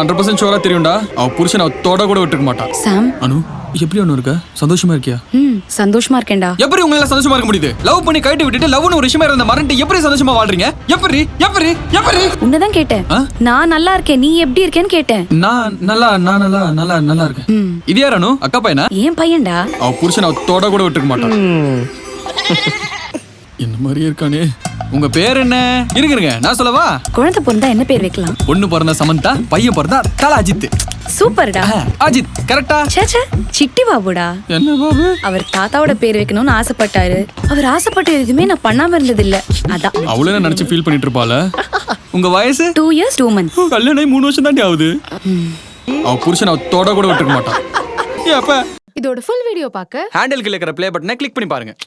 100% ஷூரா தெரியும்டா. அவ புருஷன் அவ தொட கூட விட்டுக்க மாட்டா. சாம், அனு எப்படி ஒண்ணு இருக்க? சந்தோஷமா இருக்கியா? சந்தோஷமா இருக்கேன்டா. எப்படி உங்களால சந்தோஷமா இருக்க முடியுது? லவ் பண்ணி கைட்டு விட்டுட்டு லவ்னு ஒரு விஷயமா இருந்த மறந்து எப்படி சந்தோஷமா வாழ்றீங்க? எப்படி எப்படி எப்படி? உன்னதான் கேட்டேன். நான் நல்லா இருக்கேன், நீ எப்படி இருக்கேன்னு கேட்டேன். நான் நல்லா இருக்கேன். இது யார் அனு? அக்கா பையனா? ஏன் பையன்டா. அவ புருஷன் அவ தொட கூட விட்டுக்க மாட்டான். இந்த மாதிரியே இருக்கானே. உங்க பேர் என்ன? இருங்க நான் சொல்லவா? குழந்தை பிறந்தா என்ன பேர் வைக்கலாம்? பொண்ணு பிறந்த சமந்தா, பையன் பிறந்தா தல அஜித். சூப்பர்டா. அஜித் கரெக்டா? சேச்சே, சிட்டி பாபுடா. என்ன பாபு? அவர் தாத்தாவோட பேர் வைக்கணும்னு ஆசைப்பட்டாரு. அவர் ஆசைப்பட்ட எதுவுமே நான் பண்ணாம இருந்தது இல்ல. அதான் அவளே நினைச்சு ஃபீல் பண்ணிட்டு இருப்பாள. உங்க வயசு? 2 years 2 months. கல்யாணம் 3 வருஷம் தாண்டி ஆகுது. அவ புருஷன் அவ தொட கூட விட்டுக்க மாட்டான். ஏப்பா இதோட ஃபுல் வீடியோ பார்க்க ஹேண்டில் கீழ இருக்கிற ப்ளே பட்டனை கிளிக் பண்ணி பாருங்க.